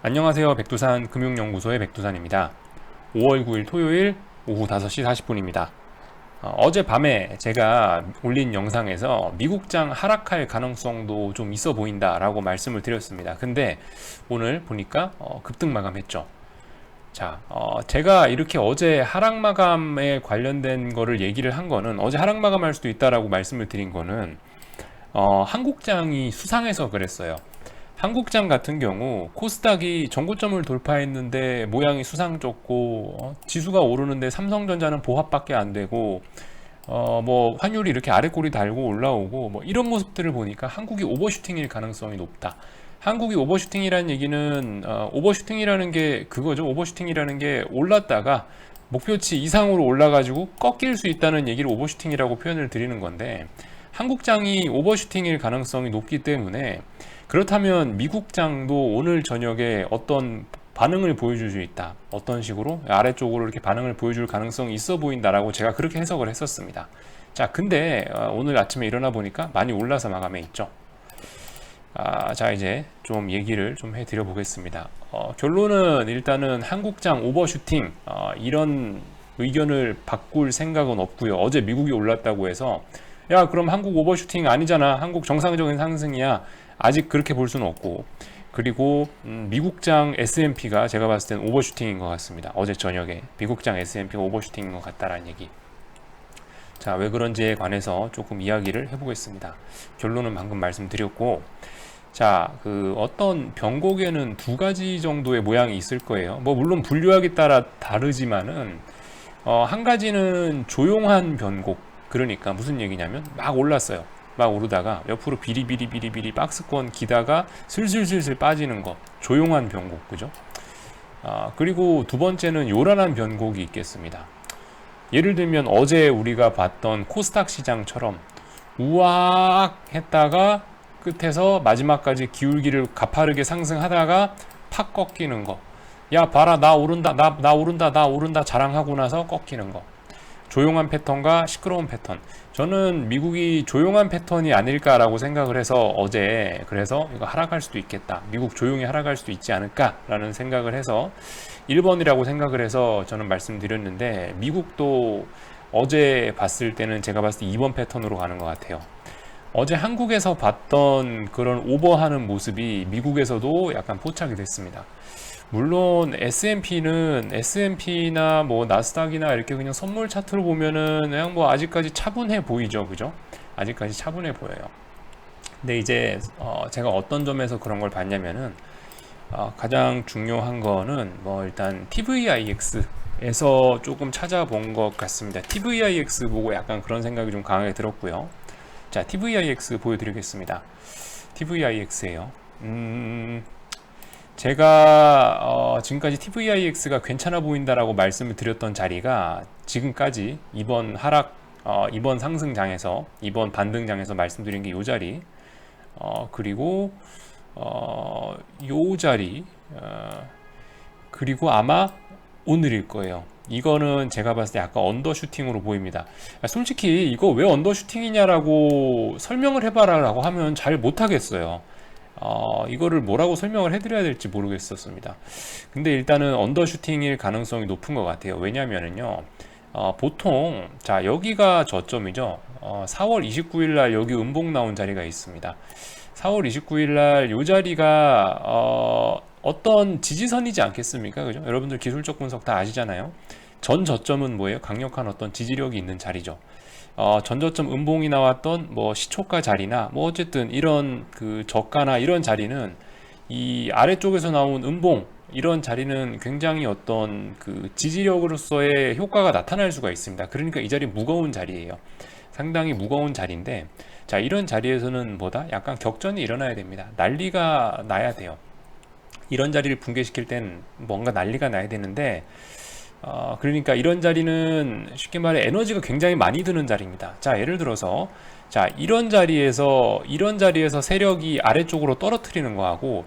안녕하세요. 백두산 금융연구소의 백두산입니다. 5월 9일 토요일 오후 5시 40분입니다. 어젯밤에 제가 올린 영상에서 미국장 하락할 가능성도 좀 있어 보인다라고 말씀을 드렸습니다. 근데 오늘 보니까 급등 마감했죠. 자, 제가 이렇게 어제 하락 마감에 관련된 거를 얘기를 한 거는 어제 하락 마감할 수도 있다라고 말씀을 드린 거는 한국장이 수상해서 그랬어요. 한국장 같은 경우 코스닥이 전고점을 돌파했는데 모양이 수상쩍고 지수가 오르는데 삼성전자는 보합밖에 안 되고 뭐 환율이 이렇게 아래 꼬리 달고 올라오고 뭐 이런 모습들을 보니까 한국이 오버슈팅일 가능성이 높다. 한국이 오버슈팅이라는 얘기는 오버슈팅이라는 게 그거죠. 오버슈팅이라는 게 올랐다가 목표치 이상으로 올라가지고 꺾일 수 있다는 얘기를 오버슈팅이라고 표현을 드리는 건데 한국장이 오버슈팅일 가능성이 높기 때문에 그렇다면 미국장도 오늘 저녁에 어떤 반응을 보여줄 수 있다. 어떤 식으로 아래쪽으로 이렇게 반응을 보여줄 가능성이 있어 보인다라고 제가 그렇게 해석을 했었습니다. 자, 근데 오늘 아침에 일어나 보니까 많이 올라서 마감해 있죠. 자, 이제 좀 얘기를 좀 해드려 보겠습니다. 결론은 일단은 한국장 오버슈팅 이런 의견을 바꿀 생각은 없고요. 어제 미국이 올랐다고 해서 야, 그럼 한국 오버슈팅 아니잖아. 한국 정상적인 상승이야. 아직 그렇게 볼 수는 없고. 그리고 미국장 S&P가 제가 봤을 땐 오버슈팅인 것 같습니다. 어제 저녁에 미국장 S&P가 오버슈팅인 것 같다라는 얘기. 자, 왜 그런지에 관해서 조금 이야기를 해보겠습니다. 결론은 방금 말씀드렸고, 자, 그 어떤 변곡에는 두 가지 정도의 모양이 있을 거예요. 뭐 물론 분류하기 따라 다르지만은 한 가지는 조용한 변곡. 그러니까 무슨 얘기냐면 막 올랐어요. 막 오르다가 옆으로 비리비리비리비리 박스권 기다가 슬슬슬슬 빠지는 거. 조용한 변곡, 그죠? 그리고 두 번째는 요란한 변곡이 있겠습니다. 예를 들면 어제 우리가 봤던 코스닥 시장처럼 우악 했다가 끝에서 마지막까지 기울기를 가파르게 상승하다가 팍 꺾이는 거. 야, 봐라, 나 오른다, 나 오른다, 나 오른다 자랑하고 나서 꺾이는 거. 조용한 패턴과 시끄러운 패턴. 저는 미국이 조용한 패턴이 아닐까라고 생각을 해서 어제 그래서 이거 하락할 수도 있겠다. 미국 조용히 하락할 수도 있지 않을까라는 생각을 해서 1번이라고 생각을 해서 저는 말씀드렸는데 미국도 어제 봤을 때는 제가 봤을 때 2번 패턴으로 가는 것 같아요. 어제 한국에서 봤던 그런 오버하는 모습이 미국에서도 약간 포착이 됐습니다. 물론 S&P나 뭐 나스닥이나 이렇게 그냥 선물 차트로 보면은 그냥 뭐 아직까지 차분해 보이죠, 그죠? 아직까지 차분해 보여요. 근데 이제 제가 어떤 점에서 그런 걸 봤냐면은 가장 중요한 거는 뭐 일단 TVIX에서 조금 찾아본 것 같습니다. TVIX 보고 약간 그런 생각이 좀 강하게 들었고요. 자, TVIX 보여드리겠습니다. TVIX예요. 제가 지금까지 TVIX가 괜찮아 보인다라고 말씀을 드렸던 자리가 지금까지 이번 하락, 이번 상승장에서 이번 반등장에서 말씀드린 게 이 자리, 그리고 요 자리, 그리고 아마 오늘일 거예요. 이거는 제가 봤을 때 약간 언더슈팅으로 보입니다. 솔직히 이거 왜 언더슈팅이냐라고 설명을 해봐라 라고 하면 잘 못하겠어요. 이거를 뭐라고 설명을 해드려야 될지 모르겠었습니다. 근데 일단은 언더슈팅일 가능성이 높은 것 같아요. 왜냐면은요, 보통, 자, 여기가 저점이죠. 4월 29일 날 여기 음봉 나온 자리가 있습니다. 4월 29일 날 이 자리가, 어떤 지지선이지 않겠습니까? 그죠? 여러분들 기술적 분석 다 아시잖아요. 전 저점은 뭐예요? 강력한 어떤 지지력이 있는 자리죠. 전저점 음봉이 나왔던 뭐 시초가 자리나 뭐 어쨌든 이런 그 저가나 이런 자리는 이 아래쪽에서 나온 음봉 이런 자리는 굉장히 어떤 그 지지력으로서의 효과가 나타날 수가 있습니다. 그러니까 이 자리 무거운 자리예요. 상당히 무거운 자리인데 자, 이런 자리에서는 뭐다? 약간 격전이 일어나야 됩니다. 난리가 나야 돼요. 이런 자리를 붕괴시킬 땐 뭔가 난리가 나야 되는데 그러니까 이런 자리는 쉽게 말해 에너지가 굉장히 많이 드는 자리입니다. 자, 예를 들어서 자, 이런 자리에서 세력이 아래쪽으로 떨어뜨리는 거하고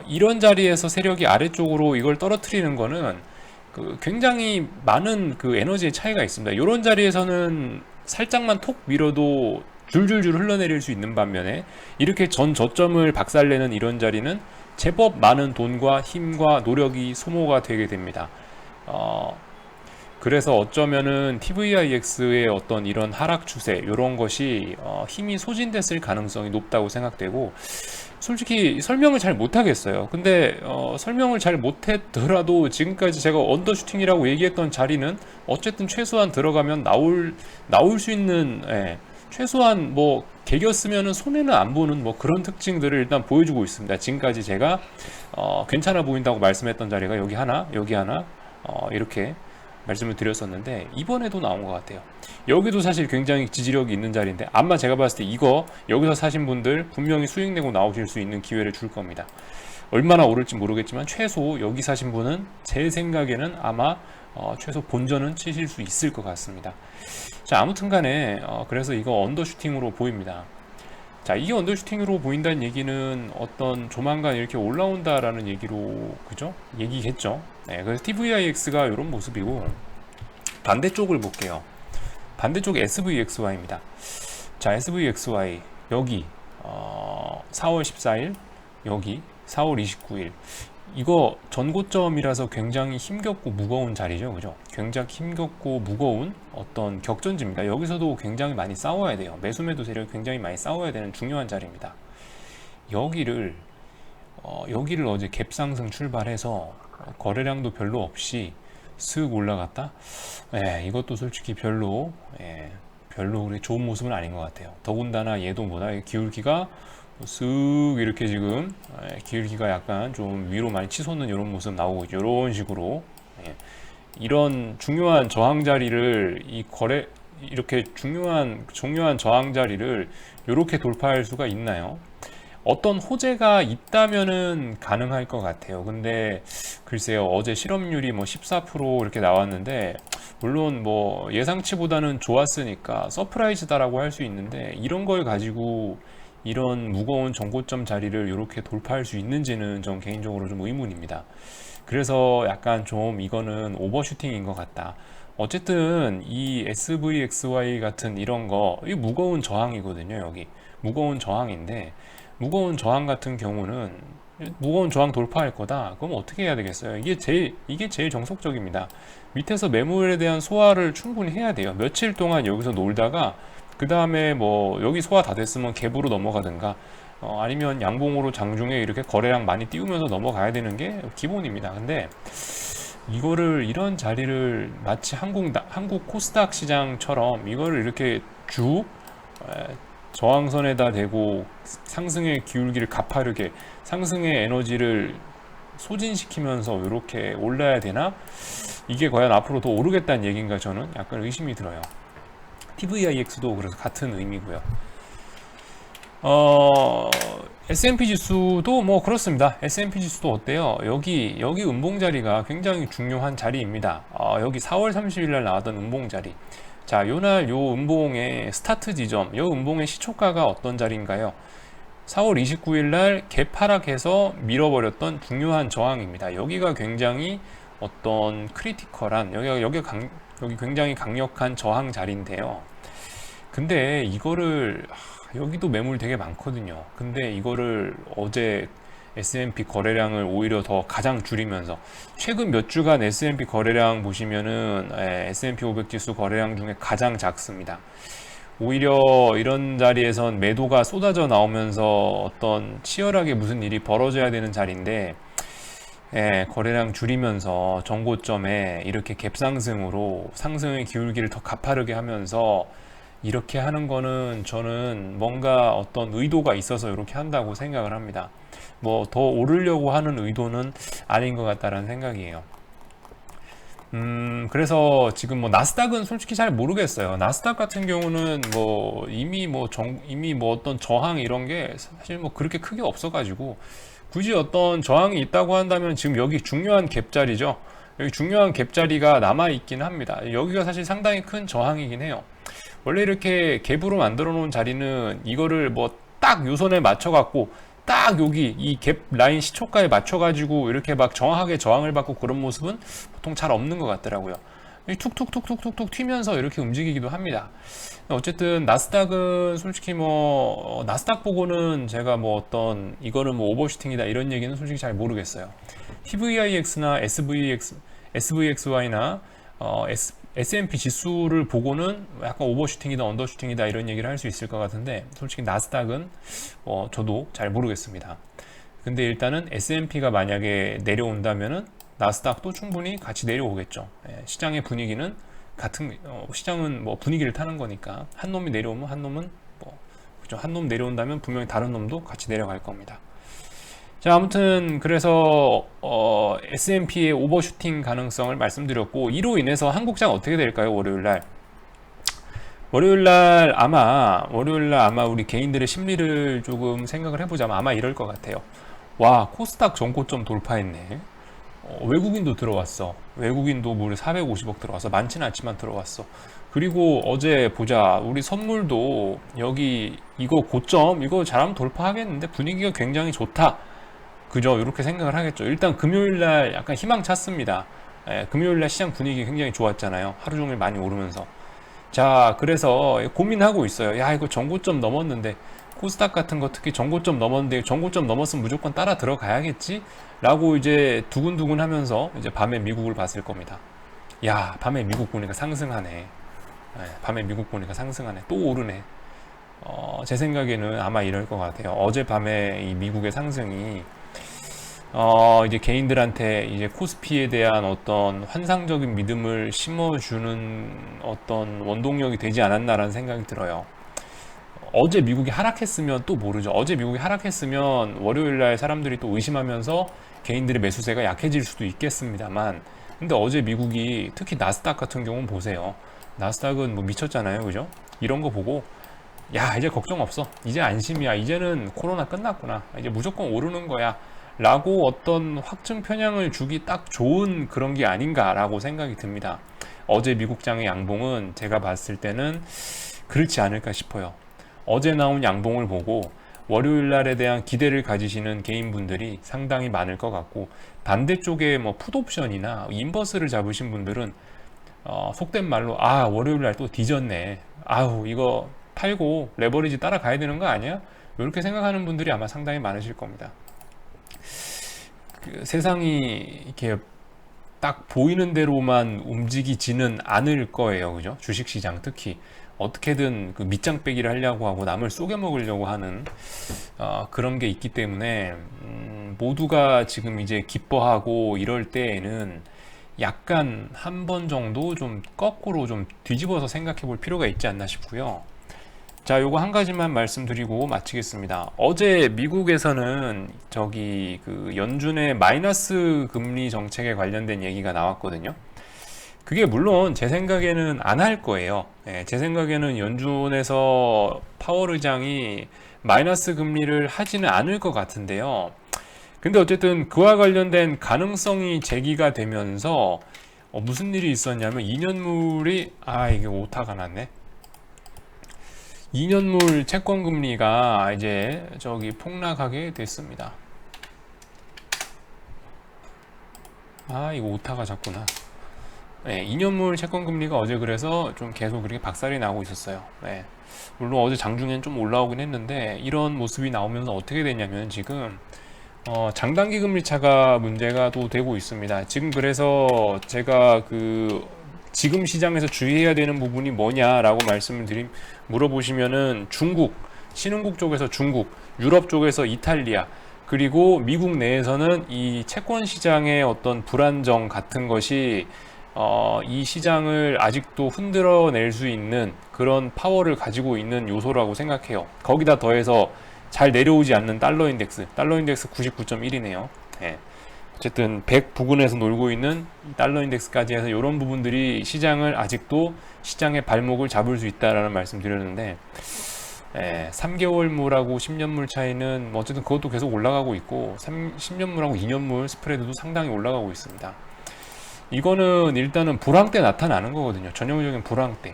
이런 자리에서 세력이 아래쪽으로 이걸 떨어뜨리는 거는 그 굉장히 많은 그 에너지의 차이가 있습니다. 이런 자리에서는 살짝만 톡 밀어도 줄줄줄 흘러내릴 수 있는 반면에 이렇게 전 저점을 박살내는 이런 자리는 제법 많은 돈과 힘과 노력이 소모가 되게 됩니다. 그래서 어쩌면은 TVIX의 어떤 이런 하락 추세 이런 것이 힘이 소진됐을 가능성이 높다고 생각되고, 솔직히 설명을 잘 못하겠어요. 근데 설명을 잘 못했더라도 지금까지 제가 언더슈팅이라고 얘기했던 자리는 어쨌든 최소한 들어가면 나올 수 있는, 최소한 뭐 개겼으면은 손해는 안 보는 뭐 그런 특징들을 일단 보여주고 있습니다. 지금까지 제가 괜찮아 보인다고 말씀했던 자리가 여기 하나, 여기 하나, 이렇게 말씀을 드렸었는데 이번에도 나온 것 같아요. 여기도 사실 굉장히 지지력이 있는 자리인데 아마 제가 봤을 때 이거 여기서 사신 분들 분명히 수익 내고 나오실 수 있는 기회를 줄 겁니다. 얼마나 오를지 모르겠지만 최소 여기 사신 분은 제 생각에는 아마 최소 본전은 치실 수 있을 것 같습니다. 자, 아무튼 간에 그래서 이거 언더슈팅으로 보입니다. 자, 이게 언더슈팅으로 보인다는 얘기는 어떤 조만간 이렇게 올라온다라는 얘기로, 그죠? 얘기겠죠. 네, 그래서 TVIX가 이런 모습이고, 반대쪽을 볼게요. 반대쪽 SVXY입니다. 자, SVXY 여기 4월 14일, 여기 4월 29일. 이거 전고점이라서 굉장히 힘겹고 무거운 자리죠, 그죠? 굉장히 힘겹고 무거운 어떤 격전지입니다. 여기서도 굉장히 많이 싸워야 돼요. 매수매도 세력이 굉장히 많이 싸워야 되는 중요한 자리입니다. 여기를 어제 갭상승 출발해서 거래량도 별로 없이 슥 올라갔다. 이것도 솔직히 별로 그렇게 좋은 모습은 아닌 것 같아요. 더군다나 얘도 뭐다, 기울기가 쓱 이렇게 지금 기울기가 약간 좀 위로 많이 치솟는 이런 모습 나오고 있죠. 이런 식으로 이런 중요한 저항 자리를 이렇게 중요한 저항 자리를 이렇게 돌파할 수가 있나요? 어떤 호재가 있다면은 가능할 것 같아요. 근데 글쎄요, 어제 실업률이 뭐 14% 이렇게 나왔는데, 물론 뭐 예상치보다는 좋았으니까 서프라이즈다라고 할 수 있는데, 이런 걸 가지고 이런 무거운 전고점 자리를 이렇게 돌파할 수 있는지는 전 개인적으로 좀 의문입니다. 그래서 약간 좀 이거는 오버슈팅인 것 같다. 어쨌든 이 SVXY 같은 이런 거, 이 무거운 저항이거든요. 여기 무거운 저항인데, 무거운 저항 같은 경우는 무거운 저항 돌파할 거다. 그럼 어떻게 해야 되겠어요? 이게 제일 정석적입니다. 밑에서 매물에 대한 소화를 충분히 해야 돼요. 며칠 동안 여기서 놀다가 그 다음에 뭐 여기 소화 다 됐으면 갭으로 넘어가든가, 아니면 양봉으로 장중에 이렇게 거래량 많이 띄우면서 넘어가야 되는 게 기본입니다. 근데 이거를, 이런 자리를 마치 한국 코스닥 시장처럼 이거를 이렇게 쭉 저항선에다 대고 상승의 기울기를 가파르게, 상승의 에너지를 소진시키면서 이렇게 올라야 되나? 이게 과연 앞으로 더 오르겠다는 얘기인가, 저는 약간 의심이 들어요. TVIX도 그래서 같은 의미고요. S&P 지수도 뭐 그렇습니다. S&P 지수도 어때요? 여기 음봉 자리가 굉장히 중요한 자리입니다. 여기 4월 30일 날 나왔던 음봉 자리. 자, 요날 요 음봉의 스타트 지점, 요 음봉의 시초가가 어떤 자리인가요? 4월 29일 날 갭 하락해서 밀어버렸던 중요한 저항입니다. 여기가 굉장히 어떤 크리티컬한, 여기 굉장히 강력한 저항 자리인데요. 근데 이거를 여기도 매물 되게 많거든요. 근데 이거를 어제 S&P 거래량을 오히려 더 가장 줄이면서, 최근 몇 주간 S&P 거래량 보시면은 S&P 500 지수 거래량 중에 가장 작습니다. 오히려 이런 자리에선 매도가 쏟아져 나오면서 어떤 치열하게 무슨 일이 벌어져야 되는 자리인데, 거래량 줄이면서 정고점에 이렇게 갭상승으로 상승의 기울기를 더 가파르게 하면서 이렇게 하는 거는 저는 뭔가 어떤 의도가 있어서 이렇게 한다고 생각을 합니다. 뭐 더 오르려고 하는 의도는 아닌 것 같다라는 생각이에요. 그래서 지금 뭐 나스닥은 솔직히 잘 모르겠어요. 나스닥 같은 경우는 뭐 이미 뭐 어떤 저항 이런 게 사실 뭐 그렇게 크게 없어가지고, 굳이 어떤 저항이 있다고 한다면 지금 여기 중요한 갭자리죠. 여기 중요한 갭자리가 남아 있긴 합니다. 여기가 사실 상당히 큰 저항이긴 해요. 원래 이렇게 갭으로 만들어 놓은 자리는 이거를 뭐 딱 요선에 맞춰 갖고 딱 여기 이 갭 라인 시초가에 맞춰 가지고 이렇게 막 정확하게 저항을 받고 그런 모습은 보통 잘 없는 것 같더라고요. 툭툭툭툭툭툭 튀면서 이렇게 움직이기도 합니다. 어쨌든 나스닥은 솔직히 뭐 나스닥 보고는 제가 뭐 어떤 이거는 뭐 오버슈팅이다 이런 얘기는 솔직히 잘 모르겠어요. TVIX나 SVXY나 S&P 지수를 보고는 약간 오버슈팅이다 언더슈팅이다 이런 얘기를 할 수 있을 것 같은데 솔직히 나스닥은 저도 잘 모르겠습니다. 근데 일단은 S&P가 만약에 내려온다면은 나스닥도 충분히 같이 내려오겠죠. 시장의 분위기는 같은 시장은 뭐 분위기를 타는 거니까 한 놈이 내려오면 한 놈은 뭐 그죠. 한 놈 내려온다면 분명히 다른 놈도 같이 내려갈 겁니다. 자, 아무튼 그래서 S&P의 오버슈팅 가능성을 말씀드렸고 이로 인해서 한국장 어떻게 될까요? 월요일날 아마 우리 개인들의 심리를 조금 생각을 해보자면 아마 이럴 것 같아요. 와, 코스닥 전고점 돌파했네. 외국인도 들어왔어. 외국인도 무려 450억 들어왔어. 많지는 않지만 들어왔어. 그리고 어제 보자. 우리 선물도 여기 이거 고점 이거 잘하면 돌파하겠는데 분위기가 굉장히 좋다. 그죠? 이렇게 생각을 하겠죠. 일단 금요일날 약간 희망 찼습니다. 금요일날 시장 분위기 굉장히 좋았잖아요. 하루 종일 많이 오르면서. 자, 그래서 고민하고 있어요. 야, 이거 전고점 넘었는데 코스닥 같은 거 특히 전고점 넘었는데 전고점 넘었으면 무조건 따라 들어가야겠지? 라고 이제 두근두근 하면서 이제 밤에 미국을 봤을 겁니다. 야, 밤에 미국 보니까 상승하네. 밤에 미국 보니까 상승하네. 또 오르네. 제 생각에는 아마 이럴 것 같아요. 어젯밤에 이 미국의 상승이 이제 개인들한테 이제 코스피에 대한 어떤 환상적인 믿음을 심어주는 어떤 원동력이 되지 않았나라는 생각이 들어요. 어제 미국이 하락했으면 또 모르죠. 어제 미국이 하락했으면 월요일날 사람들이 또 의심하면서 개인들의 매수세가 약해질 수도 있겠습니다만, 근데 어제 미국이 특히 나스닥 같은 경우는 보세요. 나스닥은 뭐 미쳤잖아요, 그죠? 이런 거 보고 야, 이제 걱정 없어. 이제 안심이야. 이제는 코로나 끝났구나. 이제 무조건 오르는 거야. 라고 어떤 확증 편향을 주기 딱 좋은 그런 게 아닌가라고 생각이 듭니다. 어제 미국장의 양봉은 제가 봤을 때는 그렇지 않을까 싶어요. 어제 나온 양봉을 보고 월요일 날에 대한 기대를 가지시는 개인분들이 상당히 많을 것 같고, 반대쪽에 뭐 풋옵션이나 인버스를 잡으신 분들은 속된 말로 월요일 날 또 뒤졌네. 아우, 이거 팔고 레버리지 따라가야 되는 거 아니야? 이렇게 생각하는 분들이 아마 상당히 많으실 겁니다. 세상이 이렇게 딱 보이는 대로만 움직이지는 않을 거예요. 그죠? 주식시장 특히 어떻게든 그 밑장 빼기를 하려고 하고 남을 속여 먹으려고 하는 그런 게 있기 때문에 모두가 지금 이제 기뻐하고 이럴 때에는 약간 한 번 정도 좀 거꾸로 좀 뒤집어서 생각해 볼 필요가 있지 않나 싶고요. 자, 요거 한 가지만 말씀드리고 마치겠습니다. 어제 미국에서는 그 연준의 마이너스 금리 정책에 관련된 얘기가 나왔거든요. 그게 물론 제 생각에는 안 할 거예요. 제 생각에는 연준에서 파월 의장이 마이너스 금리를 하지는 않을 것 같은데요. 근데 어쨌든 그와 관련된 가능성이 제기가 되면서 무슨 일이 있었냐면 2년물이 이게 오타가 났네. 2년물 채권 금리가 이제 폭락하게 됐습니다. 이거 오타가 잤구나. 2년물 채권 금리가 어제 그래서 좀 계속 그렇게 박살이 나고 있었어요. 물론 어제 장중엔 좀 올라오긴 했는데 이런 모습이 나오면서 어떻게 됐냐면 지금 장단기 금리 차가 문제가 또 되고 있습니다. 지금 그래서 제가 지금 시장에서 주의해야 되는 부분이 뭐냐라고 물어보시면은 중국, 신흥국 쪽에서 중국, 유럽 쪽에서 이탈리아, 그리고 미국 내에서는 이 채권 시장의 어떤 불안정 같은 것이 이 시장을 아직도 흔들어낼 수 있는 그런 파워를 가지고 있는 요소라고 생각해요. 거기다 더해서 잘 내려오지 않는 달러 인덱스 99.1이네요. 어쨌든 100 부근에서 놀고 있는 달러 인덱스까지 해서 이런 부분들이 시장을 아직도 시장의 발목을 잡을 수 있다라는 말씀 드렸는데 3개월물하고 10년물 차이는 어쨌든 그것도 계속 올라가고 있고 10년물하고 2년물 스프레드도 상당히 올라가고 있습니다. 이거는 일단은 불황 때 나타나는 거거든요. 전형적인 불황 때.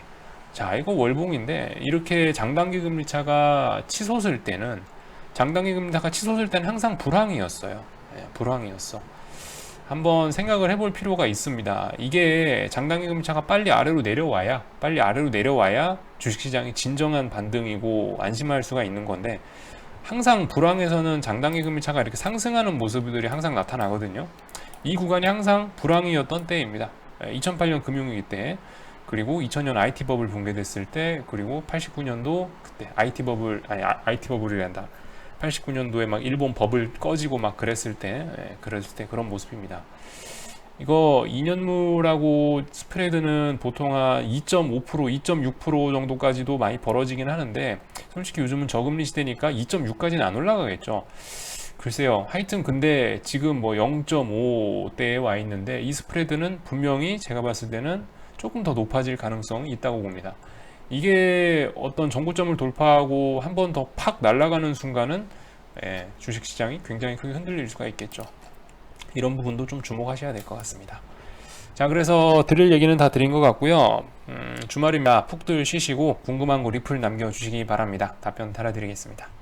자, 이거 월봉인데 이렇게 장단기 금리차가 치솟을 때는 항상 불황이었어요. 불황이었어. 한번 생각을 해볼 필요가 있습니다. 이게 장단기 금리차가 빨리 아래로 내려와야 주식시장이 진정한 반등이고 안심할 수가 있는 건데, 항상 불황에서는 장단기 금리차가 이렇게 상승하는 모습들이 항상 나타나거든요. 이 구간이 항상 불황이었던 때입니다. 2008년 금융위기 때, 그리고 2000년 IT 버블 붕괴됐을 때, 그리고 89년도 그때 IT 버블이란다. 89년도에 막 일본 버블 꺼지고 막 그랬을 때 그런 모습입니다. 이거 2년물하고 스프레드는 보통 한 2.5%, 2.6% 정도까지도 많이 벌어지긴 하는데, 솔직히 요즘은 저금리 시대니까 2.6까지는 안 올라가겠죠. 글쎄요. 하여튼 근데 지금 뭐 0.5대에 와 있는데, 이 스프레드는 분명히 제가 봤을 때는 조금 더 높아질 가능성이 있다고 봅니다. 이게 어떤 정고점을 돌파하고 한 번 더 팍 날아가는 순간은 주식시장이 굉장히 크게 흔들릴 수가 있겠죠. 이런 부분도 좀 주목하셔야 될 것 같습니다. 자, 그래서 드릴 얘기는 다 드린 것 같고요. 주말입니다. 푹들 쉬시고 궁금한 거 리플 남겨주시기 바랍니다. 답변 달아드리겠습니다.